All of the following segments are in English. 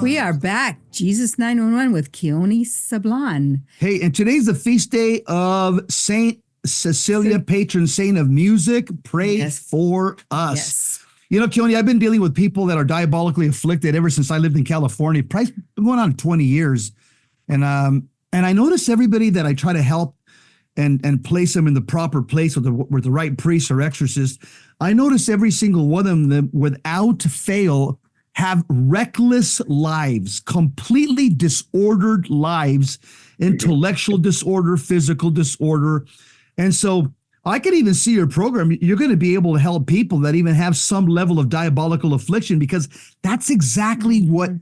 We are back. Jesus 911 with Keone Sablan. Hey, and today's the feast day of Saint Cecilia, patron saint of music. Pray for us. Yes. You know, Keone, I've been dealing with people that are diabolically afflicted ever since I lived in California. Probably been going on 20 years. And I notice everybody that I try to help and place them in the proper place with the right priest or exorcist, I notice every single one of them without fail have reckless lives, completely disordered lives, intellectual disorder, physical disorder. And so I can even see your program. You're going to be able to help people that even have some level of diabolical affliction, because that's exactly what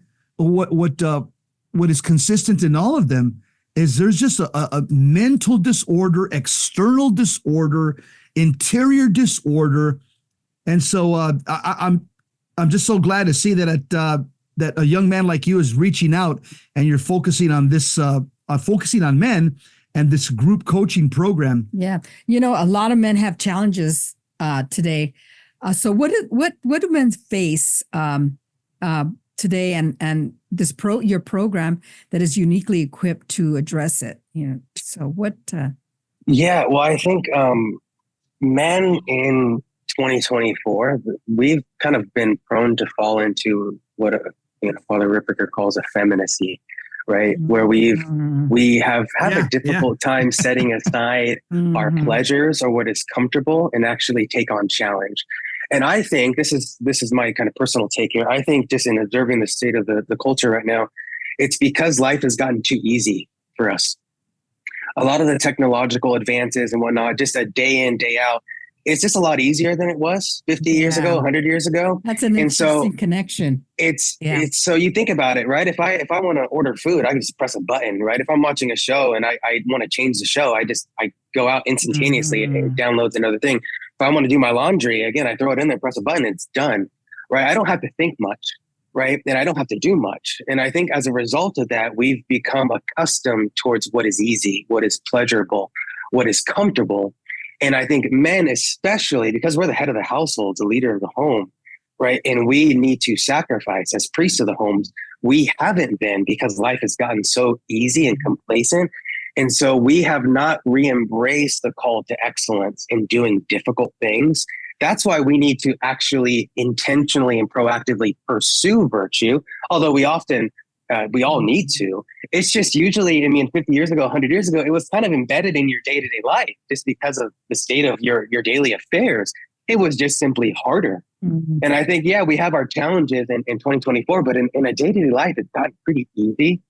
is consistent in all of them. Is there's just a mental disorder, external disorder, interior disorder. And so I'm just so glad to see that that a young man like you is reaching out and you're focusing on this, focusing on men and this group coaching program. Yeah. You know, a lot of men have challenges today. So what do men face today, and this your program that is uniquely equipped to address it? You know, so what? Yeah, well, I think men in 2024, we've kind of been prone to fall into what Father Ripperger calls effeminacy, right? Where we have a difficult time setting aside our pleasures or what is comfortable and actually take on challenge. And I think this is my kind of personal take here. I think just in observing the state of the culture right now, it's because life has gotten too easy for us. A lot of the technological advances and whatnot, just a day in, day out, it's just a lot easier than it was 50 years ago, 100 years ago. That's an interesting connection. It's so you think about it, right? If I want to order food, I can just press a button, right? If I'm watching a show and I want to change the show, I go out instantaneously and it downloads another thing. If I want to do my laundry, again, I throw it in there, press a button, it's done, right? I don't have to think much, right? And I don't have to do much. And I think as a result of that, we've become accustomed towards what is easy, what is pleasurable, what is comfortable. And I think men, especially because we're the head of the household, the leader of the home, right? And we need to sacrifice as priests of the homes. We haven't been, because life has gotten so easy and complacent. And so we have not re-embraced the call to excellence in doing difficult things. That's why we need to actually intentionally and proactively pursue virtue, although we all need to. It's just usually, 50 years ago, 100 years ago, it was kind of embedded in your day-to-day life just because of the state of your daily affairs. It was just simply harder. And I think, we have our challenges in 2024, but in a day-to-day life, it's gotten pretty easy.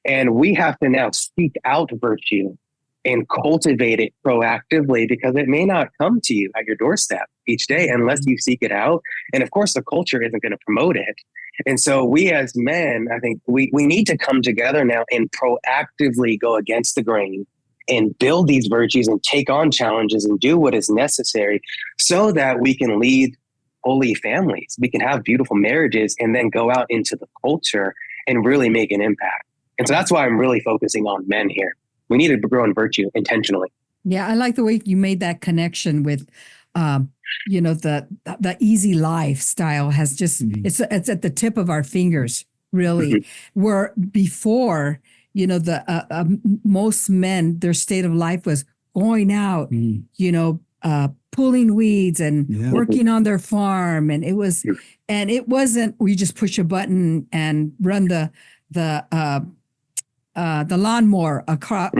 And we have to now seek out virtue and cultivate it proactively, because it may not come to you at your doorstep each day unless you seek it out. And of course, the culture isn't going to promote it. And so we as men, I think we need to come together now and proactively go against the grain and build these virtues and take on challenges and do what is necessary so that we can lead holy families. We can have beautiful marriages and then go out into the culture and really make an impact. And so that's why I'm really focusing on men here. We need to grow in virtue intentionally. Yeah, I like the way you made that connection with the easy lifestyle has just, it's at the tip of our fingers, really. Where before, most men, their state of life was going out, pulling weeds and working on their farm. And it wasn't, we just push a button and run the lawnmower across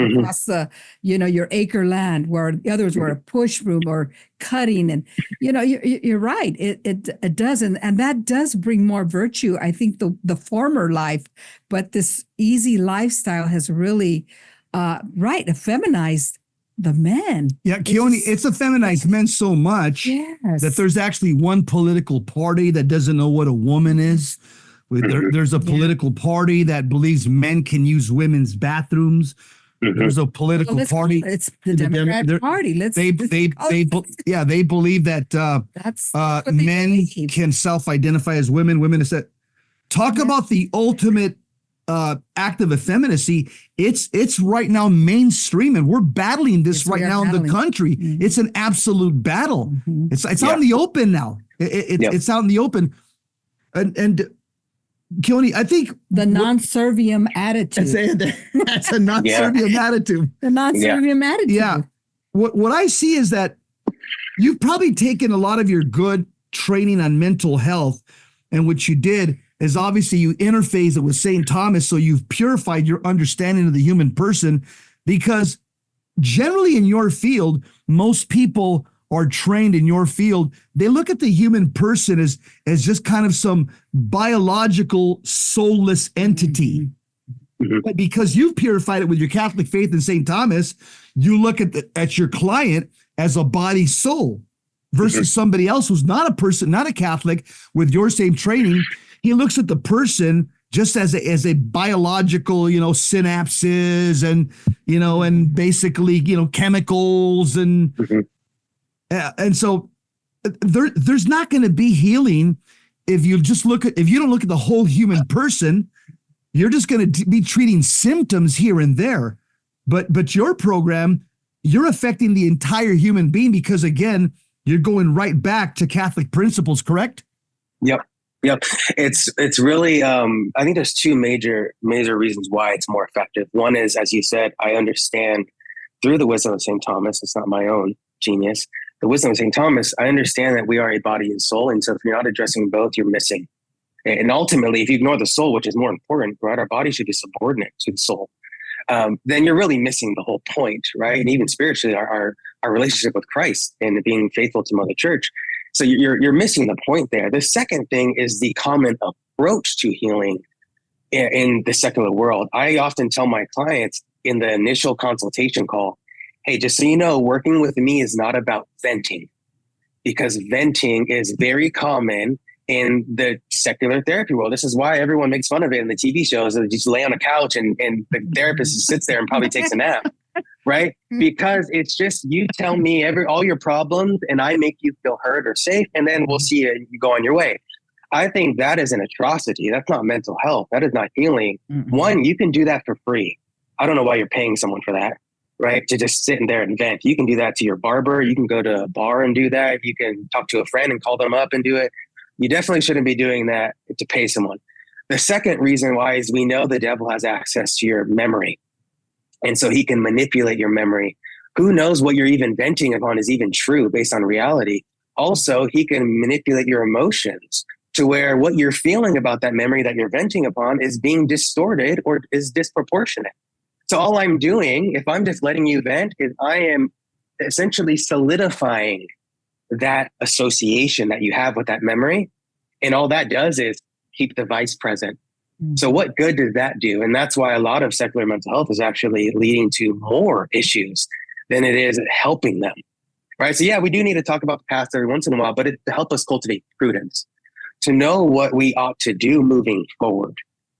the, your acre land, where the others were a push broom or cutting. And, you're right. It doesn't. And that does bring more virtue, I think, the former life. But this easy lifestyle has really, effeminized the men. Yeah, Keone, it's effeminized men so much that there's actually one political party that doesn't know what a woman is. There's a political party that believes men can use women's bathrooms. There's a political party. It's the Democrat Party. They believe that men can self-identify as women. Women is that. Talk about the ultimate act of effeminacy. It's right now mainstream, and we're battling this right now in the country. It's an absolute battle. It's out in the open now. It's out in the open, and Keone, I think The non-serviam attitude. that's a non-serviam attitude. The non-serviam attitude. Yeah. What I see is that you've probably taken a lot of your good training on mental health, and what you did is obviously you interfaced it with St. Thomas, so you've purified your understanding of the human person, because generally in your field, most people are trained in your field. They look at the human person as just kind of some biological soulless entity. Mm-hmm. But because you've purified it with your Catholic faith in St. Thomas, you look at your client as a body soul versus somebody else who's not a person, not a Catholic, with your same training. He looks at the person just as a biological, synapses and, and basically, chemicals and, and so there's not going to be healing if you don't look at the whole human person. You're just going to be treating symptoms here and there. But your program, you're affecting the entire human being, because again, you're going right back to Catholic principles, correct? Yep. It's really, I think there's two major reasons why it's more effective. One is, as you said, I understand through the wisdom of St. Thomas, it's not my own genius, the wisdom of St. Thomas, I understand that we are a body and soul. And so if you're not addressing both, you're missing. And ultimately, if you ignore the soul, which is more important, right? Our body should be subordinate to the soul. Then you're really missing the whole point, right? And even spiritually, our relationship with Christ and being faithful to Mother Church. So you're missing the point there. The second thing is the common approach to healing in the secular world. I often tell my clients in the initial consultation call, hey, just so you know, working with me is not about venting, because venting is very common in the secular therapy world. This is why everyone makes fun of it in the TV shows. They just lay on a couch and the therapist sits there and probably takes a nap, right? Because it's just, you tell me all your problems and I make you feel heard or safe, and then we'll see you go on your way. I think that is an atrocity. That's not mental health. That is not healing. Mm-hmm. One, you can do that for free. I don't know why you're paying someone for that, right? To just sit in there and vent. You can do that to your barber. You can go to a bar and do that. You can talk to a friend and call them up and do it. You definitely shouldn't be doing that to pay someone. The second reason why is we know the devil has access to your memory. And so he can manipulate your memory. Who knows what you're even venting upon is even true based on reality. Also, he can manipulate your emotions to where what you're feeling about that memory that you're venting upon is being distorted or is disproportionate. So all I'm doing, if I'm just letting you vent, is I am essentially solidifying that association that you have with that memory. And all that does is keep the vice present. Mm-hmm. So what good does that do? And that's why a lot of secular mental health is actually leading to more issues than it is helping them, right? So yeah, we do need to talk about the past every once in a while, but to help us cultivate prudence, to know what we ought to do moving forward,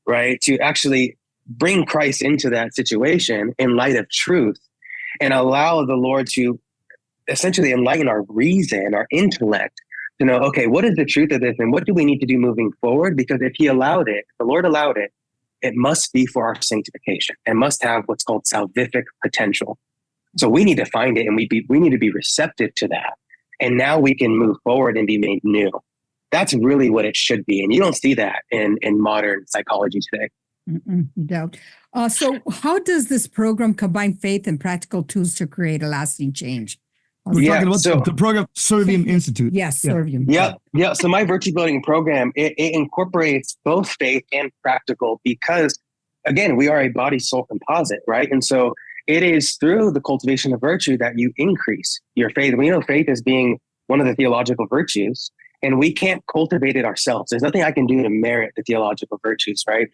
right? To actually bring Christ into that situation in light of truth and allow the Lord to essentially enlighten our reason, our intellect, to know, okay, what is the truth of this and what do we need to do moving forward? Because if he allowed it, the Lord allowed it, it must be for our sanctification and must have what's called salvific potential. So we need to find it and we need to be receptive to that. And now we can move forward and be made new. That's really what it should be. And you don't see that in modern psychology today. You don't. So how does this program combine faith and practical tools to create a lasting change? We're talking about the program Serviam Institute. Yes, Serviam. Yeah. So my virtue building program, it incorporates both faith and practical because, again, we are a body-soul composite, right? And so it is through the cultivation of virtue that you increase your faith. We know faith as being one of the theological virtues, and we can't cultivate it ourselves. There's nothing I can do to merit the theological virtues, right?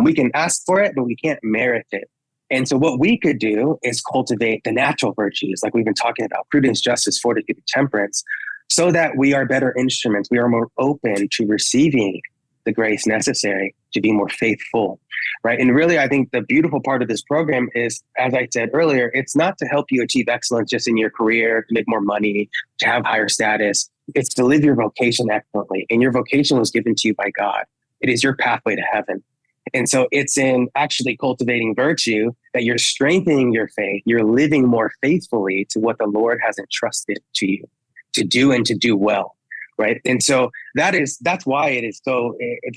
We can ask for it, but we can't merit it. And so what we could do is cultivate the natural virtues, like we've been talking about, prudence, justice, fortitude, temperance, so that we are better instruments. We are more open to receiving the grace necessary to be more faithful, right? And really, I think the beautiful part of this program is, as I said earlier, it's not to help you achieve excellence just in your career, to make more money, to have higher status. It's to live your vocation excellently. And your vocation was given to you by God. It is your pathway to heaven. And so it's in actually cultivating virtue that you're strengthening your faith. You're living more faithfully to what the Lord has entrusted to you to do and to do well, right? And so that's why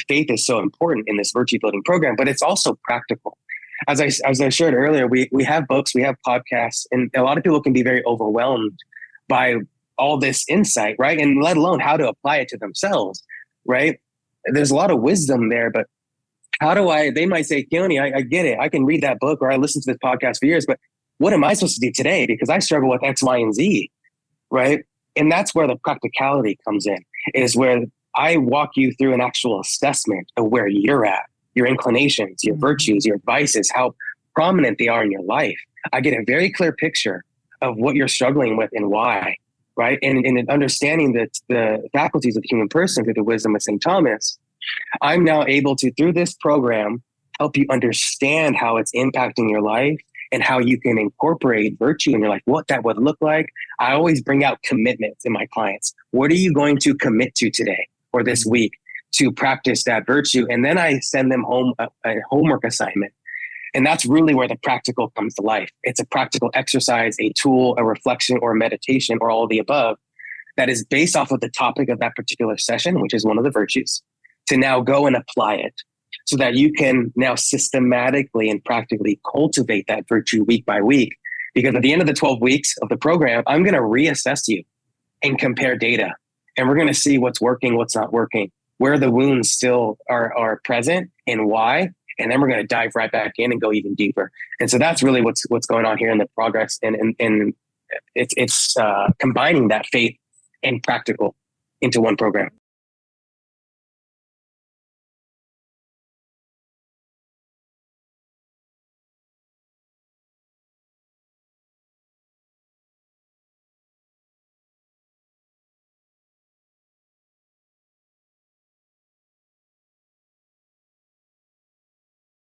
faith is so important in this virtue building program, but it's also practical. As I shared earlier, we have books, we have podcasts, and a lot of people can be very overwhelmed by all this insight, right? And let alone how to apply it to themselves, right? There's a lot of wisdom there, but they might say, Keone, I get it. I can read that book or I listen to this podcast for years, but what am I supposed to do today? Because I struggle with X, Y, and Z, right? And that's where the practicality comes in, is where I walk you through an actual assessment of where you're at, your inclinations, your virtues, your vices, how prominent they are in your life. I get a very clear picture of what you're struggling with and why, right? And in understanding the faculties of the human person through the wisdom of St. Thomas, I'm now able to, through this program, help you understand how it's impacting your life and how you can incorporate virtue in your life, what that would look like. I always bring out commitments in my clients. What are you going to commit to today or this week to practice that virtue? And then I send them home a homework assignment. And that's really where the practical comes to life. It's a practical exercise, a tool, a reflection, or a meditation, or all of the above, that is based off of the topic of that particular session, which is one of the virtues, to now go and apply it so that you can now systematically and practically cultivate that virtue week by week. Because at the end of the 12 weeks of the program, I'm going to reassess you and compare data. And we're going to see what's working, what's not working, where the wounds still are present and why. And then we're going to dive right back in and go even deeper. And so that's really what's going on here in the progress. And it's combining that faith and practical into one program.